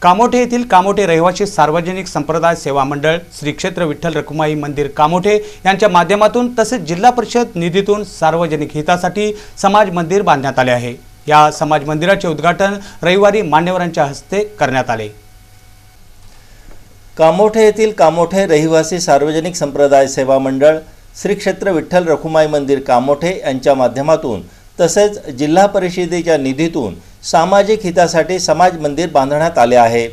कामोठे येथील कामोठे रहिवासी सार्वजनिक संप्रदाय सेवा मंडळ श्री क्षेत्र विठ्ठल रखुमाई मंदिर कामोठे यांच्या माध्यमातून तसेच जिल्हा परिषद निधीतून सार्वजनिक हितासाठी समाज मंदिर बांधण्यात आले आहे। या समाज मंदिराचे उद्घाटन रविवारी मान्यवरांच्या हस्ते करण्यात आले। कामोठे येथील कामोठे रहिवासी सार्वजनिक संप्रदाय सेवा मंडळ श्री क्षेत्र विठ्ठल रखुमाई मंदिर कामोठे यांच्या माध्यमातून तसेच जिल्हा परिषदेच्या निधीतून सामाजिक हितासाठी समाज मंदिर बांधण्यात आले आहे।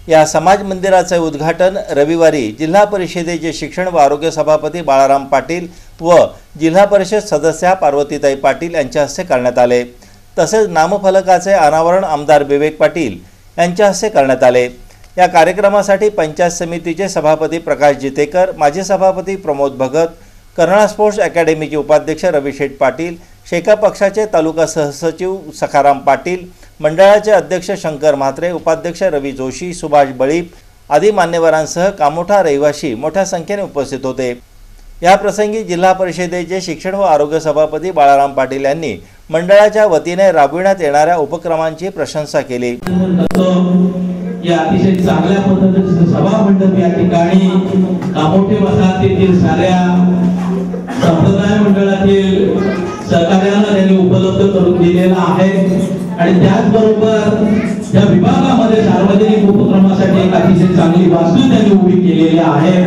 या समाज मंदिराचे उद्घाटन रविवारी जिल्हा परिषदेचे शिक्षण व आरोग्य सभापती बाळाराम पाटील व जिल्हा परिषद सदस्या पार्वतीताई पाटील यांच्या हस्ते करण्यात आले। तसेच नामफलकाचे अनावरण आमदार विवेक पाटील यांच्या हस्ते करण्यात आले। या कार्यक्रमासाठी पंचायत समितीचे सभापती प्रकाश जितेकर, माजी सभापती प्रमोद भगत, कर्नाळ स्पोर्ट्स अकॅडमीचे उपाध्यक्ष रविशेठ पाटील, शेका पक्षाचे तालुका सहसचिव सखाराम पाटील, मंडळाचे अध्यक्ष शंकर म्हात्रे, उपाध्यक्ष रवी जोशी, सुभाष बळीप आदी मान्यवरांसह कामोठा रहिवासी मोठ्या संख्येने उपस्थित होते। या प्रसंगी जिल्हा परिषदेचे शिक्षण व आरोग्य सभापती बाळाराम पाटील यांनी मंडळाच्या वतीने राबविण्यात येणाऱ्या उपक्रमांची प्रशंसा केली। या अतिशय चांगल्या पद्धतीचे सभा मंडप या ठिकाणी कामोठे वसाहतीतील साऱ्या संप्रदाय मंडळातील सहकार्याला त्यांनी उपलब्ध करून दिलेला आहे आणि त्याचबरोबर या विभागामध्ये सार्वजनिक उपक्रमासाठी एक अतिशय चांगली वास्तू त्यांनी उभी केलेली आहे।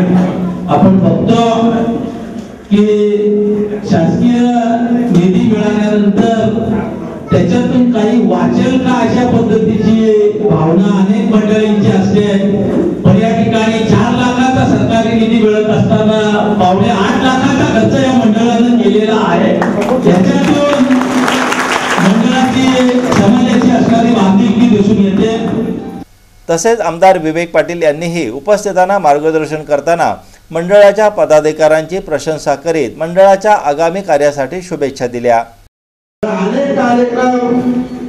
आपण बघतो की शासकीय निधी मिळाल्यानंतर त्याच्यातून काही वाचेल का अशा पद्धतीची भावना अनेक मंडळींची असते, पण या ठिकाणी 4 लाखाचा सरकारी निधी मिळत असताना 8.5 लाखाचा खर्च या मंडळानं केलेला आहे। याच्यातून मंडळाची समाजाची असणारी बांधिलकी दिसून येते। तसेच आमदार विवेक पाटील यांनीही उपस्थितांना मार्गदर्शन करताना मंडळाच्या पदाधिकाऱ्यांची प्रशंसा करीत मंडळाच्या आगामी कार्यासाठी शुभेच्छा दिल्या। अनेक कार्यक्रम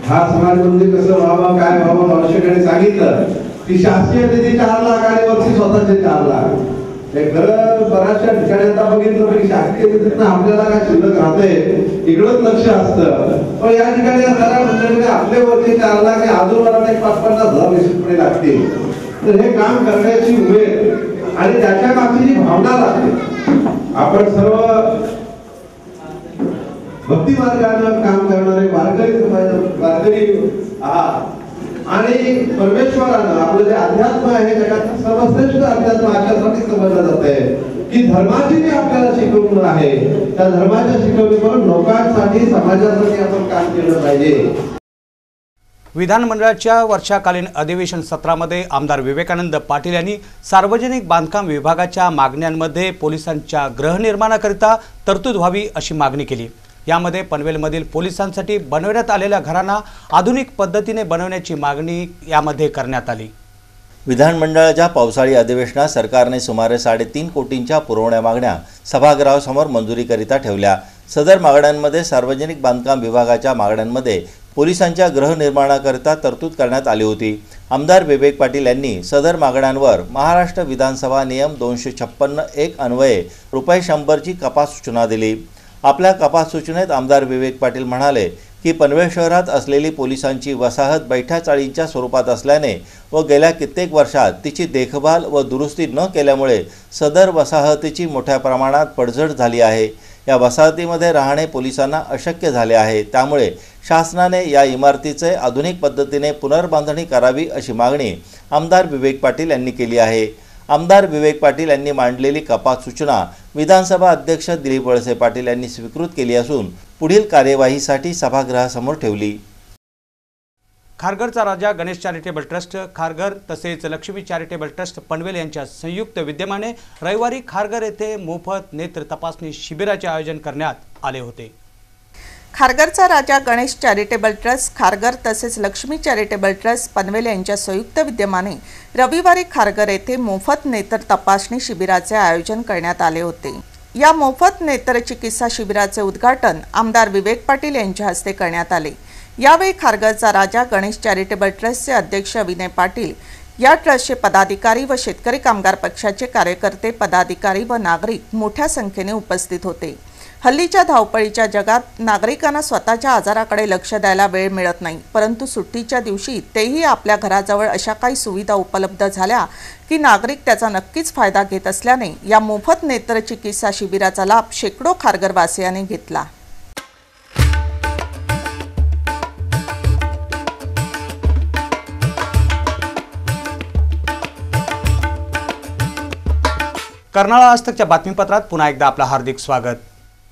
हा समाज मंदिर कसं व्हावं काय व्हावं आवश्यकतेने सांगितलं की शासकीय निधी 4 लाख आणि वरती स्वतःचे 4 लाख हे खरं बऱ्याचशा ठिकाणी आता बघितलं की शासकीय निधीतून आपल्याला काय शिल्लक राहते इकडंच लक्ष असतं, पण या ठिकाणी साऱ्या मंडळीने आपले वरती 4 लाख हे अजून मला 50,000 निश्चितपणे लागतील। तर हे काम करण्याची उमेद आणि त्याच्या मागची जी भावना लागते, आपण सर्व भक्ती मार्गाने काम करणारे वारकरी आहात आणि परमेश्वरानं आपलं जे अध्यात्म आहे जगात सर्वश्रेष्ठ अध्यात्म अशासाठी समजलं जात आहे की धर्माची जी आपल्याला शिकवण आहे त्या धर्माच्या शिकवणीवर लोकांसाठी समाजासाठी आपण काम केलं पाहिजे। विधानमंडळाच्या वर्षाकालीन अधिवेशन सत्रामध्ये आमदार विवेकानंद पाटील यांनी सार्वजनिक बांधकाम विभागाच्या मागण्यांमध्ये पोलिसांच्या गृहनिर्माणाकरिता तरतूद व्हावी अशी मागणी केली। यामध्ये पनवेलमधील पोलिसांसाठी बनवण्यात आलेल्या घरांना आधुनिक पद्धतीने बनवण्याची मागणी यामध्ये करण्यात आली। विधानमंडळाच्या पावसाळी अधिवेशनात सरकारने सुमारे 3.5 कोटींच्या पुरवण्या मागण्या सभागृहासमोर मंजुरीकरिता ठेवल्या। सदर मागण्यांमध्ये सार्वजनिक बांधकाम विभागाच्या मागण्यांमध्ये पोलिसांच्या गृहनिर्माणाकरिता तरतूद करण्यात आली होती। आमदार विवेक पाटील यांनी सदर मागण्यांवर महाराष्ट्र विधानसभा नियम 256(1) अन्वये ₹100 ची कपात सूचना दिली। आपल्या कपात सूचनेत आमदार विवेक पाटील म्हणाले की पनवेल शहरात असलेली पोलिसांची वसाहत बैठ्या चाळींच्या स्वरूपात असल्याने व गेल्या कित्येक वर्षात तिची देखभाल व दुरुस्ती न केल्यामुळे सदर वसाहतीची मोठ्या प्रमाणात पडझड झाली आहे। या वसाहतीमध्ये राहणे पोलिसांना अशक्य झाले आहे, त्यामुळे शासनाने या इमारतीचे आधुनिक पद्धतीने पुनर्बांधणी करावी अशी मागणी आमदार विवेक पाटील यांनी केली आहे। आमदार विवेक पाटील यांनी मांडलेली कपात सूचना विधानसभा अध्यक्ष दिलीप वळसे पाटील यांनी स्वीकृत केली असून पुढील कार्यवाहीसाठी सभागृहासमोर ठेवली। खारघरचा राजा गणेश चॅरिटेबल ट्रस्ट खारघर तसेच लक्ष्मी चॅरिटेबल ट्रस्ट पनवेल यांच्या संयुक्त विद्यमाने रविवारी खारघर येथे मोफत नेत्र तपासणी शिबिराचे आयोजन करण्यात आले होते। खारघरचा राजा गणेश चॅरिटेबल ट्रस्ट खारघर तसेच लक्ष्मी चॅरिटेबल ट्रस्ट पनवेल यांच्या संयुक्त विद्यमाने रविवारी खारघर येथे मोफत नेत्र तपासणी शिबिराचे आयोजन करण्यात आले होते। या मोफत नेत्र चिकित्सा शिबिराचे उद्घाटन आमदार विवेक पाटील यांच्या हस्ते करण्यात आले। यावेळी खारघरचा राजा गणेश चॅरिटेबल ट्रस्टचे अध्यक्ष विनय पाटील, या ट्रस्टचे पदाधिकारी व शेतकरी कामगार पक्षाचे कार्यकर्ते, पदाधिकारी व नागरिक मोठ्या संख्येने उपस्थित होते। हल्लीच्या धावपळीच्या जगात नागरिकांना स्वतःच्या आजाराकडे लक्ष द्यायला वेळ मिळत नाही, परंतु सुट्टीच्या दिवशी तेही आपल्या घराजवळ अशा काही सुविधा उपलब्ध झाल्या की नागरिक त्याचा नक्कीच फायदा घेत असल्याने या मोफत नेत्र चिकित्सा शिबिराचा लाभ शेकडो खारघरवासियांनी घेतला। कर्नाळा आजतकच्या बातमीपत्रात पुन्हा एकदा आपलं हार्दिक स्वागत।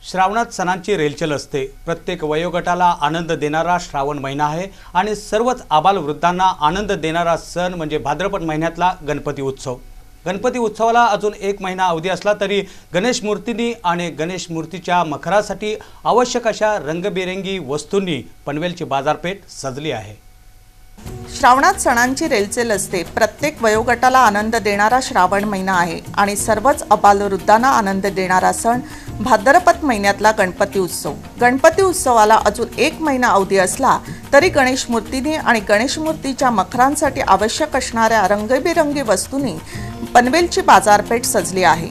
श्रावणात सणांची रेलचेल असते। प्रत्येक वयोगटाला आनंद देणारा श्रावण महिना आहे आणि सर्वच आबालवृद्धांना आनंद देणारा सण म्हणजे भाद्रपद महिन्यातला गणपती उत्सव। गणपती उत्सवाला अजून 1 महिना अवधी असला तरी गणेश मूर्तींनी आणि गणेश मूर्तीच्या मखरासाठी आवश्यक अशा रंगबेरंगी वस्तूंनी पनवेलची बाजारपेठ सजली आहे। श्रावणात सणांची रेलचेल असते। प्रत्येक वयोगटाला आनंद देणारा श्रावण महिना आहे आणि सर्वच अबालवृद्धांना आनंद देणारा सण भाद्रपद महिन्यातला गणपती उत्सव। गणपती उत्सवाला अजून 1 महिना अवधी असला तरी गणेश मूर्तींनी आणि गणेश मूर्तीच्या मखरांसाठी आवश्यक असणाऱ्या रंगीबेरंगी वस्तूंनी पनवेलची बाजारपेठ सजली आहे।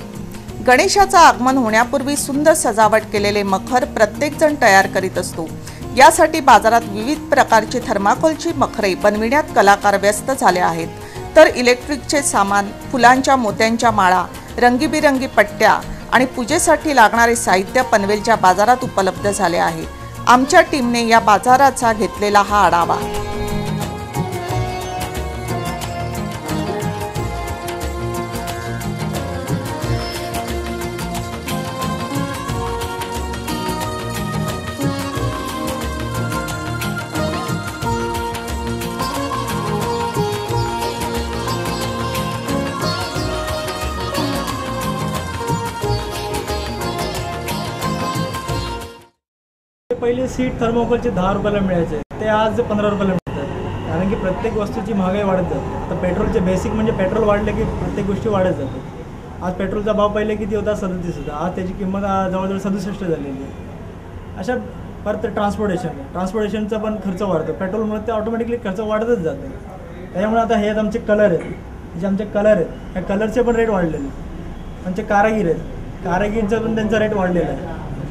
गणेशाचं आगमन होण्यापूर्वी सुंदर सजावट केलेले मखर प्रत्येक जण तयार करीत असतो। यासाठी बाजारात विविध प्रकारची थर्माकोलची मखरे बनविण्यात कलाकार व्यस्त झाले आहेत, तर इलेक्ट्रिकचे सामान, फुलांच्या मोत्यांच्या माळा, रंगीबिरंगी पट्ट्या आणि पूजेसाठी लागणारे साहित्य पनवेलच्या बाजारात उपलब्ध झाले आहे। आमच्या टीमने या बाजाराचा घेतलेला हा आढावा। पहिले सीट थर्मोकोलचे 10 रुपयाला मिळायचे, ते आज 15 रुपयाला मिळतात। कारण की प्रत्येक वस्तूची महागाई वाढत जाते। तर पेट्रोलचे बेसिक म्हणजे पेट्रोल वाढले की प्रत्येक गोष्टी वाढत जातात। आज पेट्रोलचा भाव पहिले किती होता? 37 होता, आज त्याची किंमत जवळजवळ 67 झालेली आहे। अशा परत ट्रान्सपोर्टेशनचा पण खर्च वाढतो। पेट्रोलमुळे ते ऑटोमॅटिकली खर्च वाढतच जातो। त्यामुळे आता हे आमचे कलर आहेत, जे आमचे कलर आहेत, या कलरचे पण रेट वाढलेले। आमचे कारागीर आहेत, कारागीरचा पण त्यांचा रेट वाढलेला आहे।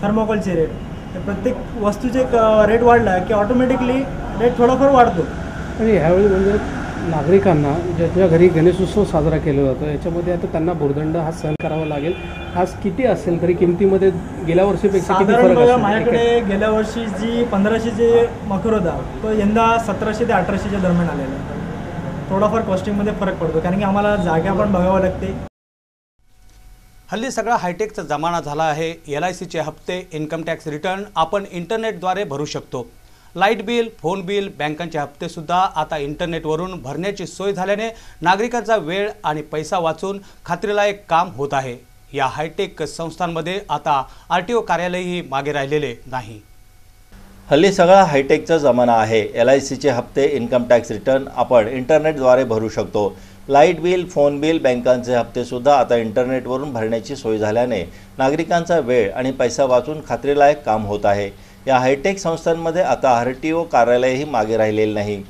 थर्मोकोलचे रेट, प्रत्येक वस्तूचे रेट वाढला की ऑटोमॅटिकली रेट थोडाफार वाढतो। आणि ह्यावेळी म्हणजे नागरिकांना ज्याच्या घरी गणेशोत्सव साजरा केला जातो याच्यामध्ये आता त्यांना भुर्दंड हा सहन करावा लागेल। आज किती असेल तरी किमतीमध्ये गेल्या वर्षीपेक्षा किती फरक असेल? माझ्याकडे गेल्या वर्षी जी 1500 जे मखर होता तो यंदा 1700 ते 1800च्या दरम्यान आलेला आहे। थोडाफार कॉस्टिंगमध्ये फरक पडतो, कारण की आम्हाला जागा पण बघावं लागते। हल्ली सगळा हायटेकचा जमाना झाला आहे। LICचे हप्ते, इन्कम टॅक्स रिटर्न आपण इंटरनेटद्वारे भरू शकतो। लाईट बिल, फोन बिल, बँकांचे हप्ते सुद्धा आता इंटरनेटवरून भरण्याची सोय झाल्याने नागरिकांचा वेळ आणि पैसा वाचून खात्रीलायक काम होत आहे। या हायटेक संस्थांमध्ये आता RTO कार्यालयही मागे राहिलेले नाही। हल्ली सगळा हायटेकचा जमाना आहे। LICचे हप्ते, इन्कम टॅक्स रिटर्न आपण इंटरनेटद्वारे भरू शकतो। लाईट बिल, फोन बिल, बँकांचे हप्तेसुद्धा आता इंटरनेटवरून भरण्याची सोय झाल्याने नागरिकांचा वेळ आणि पैसा वाचून खात्रीलायक काम होत आहे। या हायटेक संस्थांमध्ये आता RTO कार्यालयही मागे राहिलेले नाही।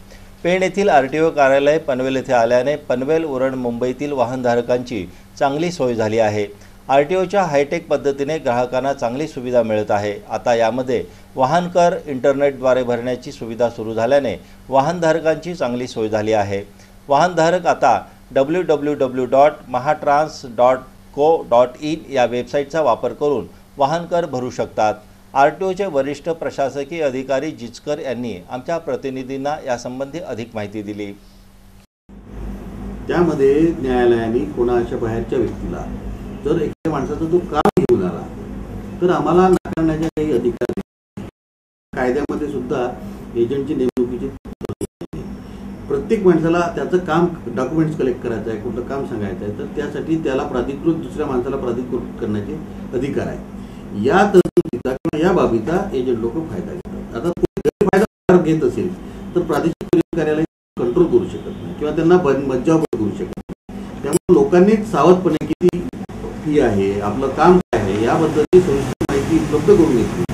पेण येथील RTO कार्यालय पनवेल येथे आल्याने पनवेल, उरण, मुंबईतील वाहनधारकांची चांगली सोय झाली आहे। RTOच्या हायटेक पद्धतीने ग्राहकांना चांगली सुविधा मिळत आहे। आता यामध्ये वाहन कर इंटरनेटद्वारे भरण्याची सुविधा सुरू झाल्याने वाहनधारकांची चांगली सोय झाली आहे। वाहनधारक आता www.mahatrans.co.in या वेबसाईटचा वापर करून वाहन कर भरू शकतात। RTOचे वरिष्ठ प्रशासकीय अधिकारी जिचकर यांनी आमच्या प्रतिनिधींना यासंबंधी अधिक माहिती दिली। त्यामध्ये न्यायालयाने कोणाच्या बाहेरच्या व्यक्तीला जर एखाद्या माणसाचा जो काम घेऊन आला तर आम्हाला नाकारण्याचे काही अधिकार नाही। कायद्यामध्ये सुद्धा एजंटची नेमणुकीची प्रत्येक माणसाला त्याचं काम डॉक्युमेंट्स कलेक्ट करायचं आहे, कुठलं काम सांगायचं आहे, तर त्यासाठी त्याला प्राधिकृत दुसऱ्या माणसाला प्राधिकृत करण्याचे अधिकार आहे। या तरतुदीचा किंवा या बाबीचा एजंट लोक फायदा घेतात। आता गैरफायदा घेत असेल तर प्रादेशिक पोलीस कार्यालय कंट्रोल करू शकत नाही किंवा त्यांना मज्जाव करू शकत नाही। त्यामुळे लोकांनी सावधपणे किती फी आहे, आपलं काम काय आहे याबद्दलची सविस्तर माहिती उपलब्ध करून घेतली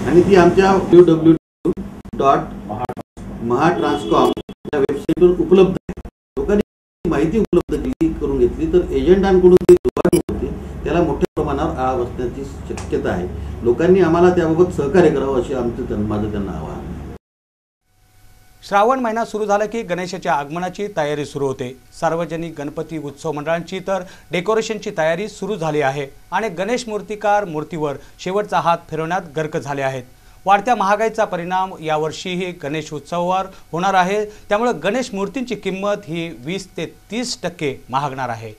आणि ती आमच्या www.mahatrans.com या वेबसाईटवर उपलब्ध आहे। लोकांनी माहिती उपलब्ध करून घेतली तर एजंटांकडून जे दुभावणी होते त्याला मोठ्या प्रमाणावर आळा बसण्याची शक्यता आहे. लोकांनी आम्हाला त्याबाबत सहकार्य करावं अशी माझं त्यांना आवाहन. श्रावण महिना सुरू झाला की गणेशाच्या आगमनाची तयारी सुरू होते. सार्वजनिक गणपती उत्सव मंडळांची तर डेकोरेशनची तयारी सुरू झाली आहे आणि गणेश मूर्तिकार मूर्तीवर शेवटचा हात फिरवण्यात गर्क झाले आहेत. वाढत्या महागाईचा परिणाम यावर्षीही गणेश उत्सवावर होणार आहे. त्यामुळे गणेश मूर्तींची किंमत ही 20 ते 30% महागणार आहे.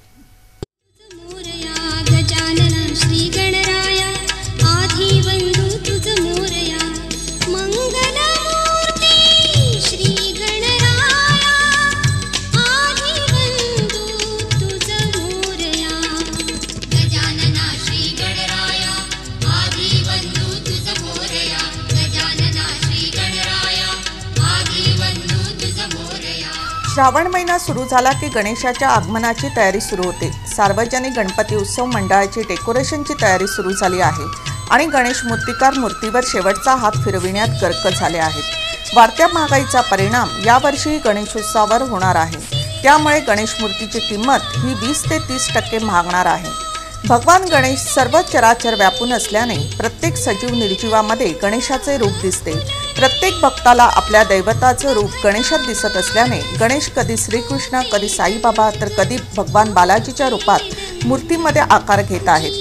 श्रावण महिना सुरू झाला की गणेशाच्या आगमनाची तयारी सुरू होते. सार्वजनिक गणपती उत्सव मंडळाची डेकोरेशनची तयारी सुरू झाली आहे आणि गणेश मूर्तिकार मूर्तीवर शेवटचा हात फिरविण्यात गर्क झाले आहेत. वाढत्या महागाईचा परिणाम यावर्षी गणेशोत्सवावर होणार आहे. त्यामुळे गणेश मूर्तीची किंमत ही 20 ते 30% महागणार आहे. भगवान गणेश सर्व चराचर व्यापून असल्याने प्रत्येक सजीव निर्जीवामध्ये गणेशाचे रूप दिसते. प्रत्येक भक्ताला आपल्या दैवताचं रूप गणेशात दिसत असल्याने गणेश कधी श्रीकृष्ण, कधी साईबाबा तर कधी भगवान बालाजीच्या रूपात मूर्तीमध्ये आकार घेत आहेत.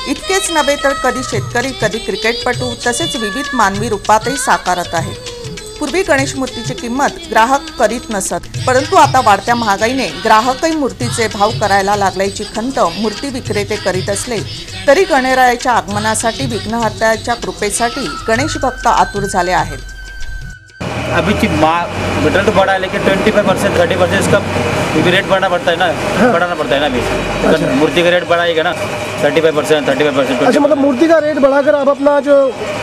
इतकेच नव्हे तर कधी शेतकरी, कधी क्रिकेटपटू तसेच विविध मानवी रूपातही साकारत आहेत. पूर्वी गणेश मूर्तीची किंमत ग्राहक करीत नसत, परंतु आता वाढत्या महागाईने ग्राहकही मूर्तीचे भाव करायला लागल्याची खंत मूर्ती विक्रेते करीत असले तरी गणरायाच्या आगमनासाठी विघ्नहर्त्याच्या कृपेसाठी गणेश भक्त आतुर झाले आहेत. अभी मटेरियल तो बढ़ा है लेकिन 25% 30% इसका भी रेट बढ़ाना पड़ता है ना, बढ़ाना पड़ता है ना. अभी अच्छा. मूर्ति का रेट बढ़ाएगा ना 35%. अच्छा, मतलब मूर्ति का रेट बढ़ाकर आप अपना जो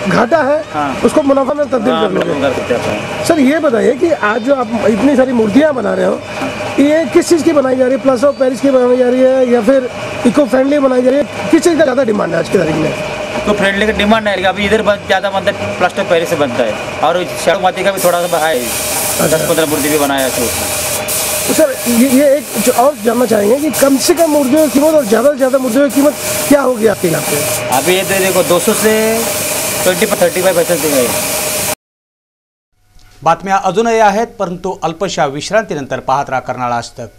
घाटा है उसको मुनाफा में तब्दील कर लोगे. सर ये बताइए कि आज जो आप इतनी सारी मूर्तियाँ बना रहे हो, ये किस चीज़ की बनाई जा रही है? प्लास्टर ऑफ पेरिस की बनाई जा रही है या फिर इको फ्रेंडली बनाई जा रही है? किस चीज़ का ज़्यादा डिमांड है आज की तारीख में? तो फ्रेंडली का डिमांड है, अभी इधर ज़्यादा बनता है प्लास्टर पेरिस से बनता है और शैडो माती का भी थोड़ा सा है. 10-15 मूर्ति भी बनाया है. तो सर ये एक और जानना चाहेंगे कि कम से कम मूर्तियों की कीमत और ज़्यादा से ज़्यादा मूर्तियों की कीमत क्या होगी आपके यहाँ पे? अभी ये देखो 200 से 20-35% आहे. बातम्या अजूनही आहेत, परंतु अल्पशा विश्रांतीनंतर पाहत राहा कर्नाळ आज तक.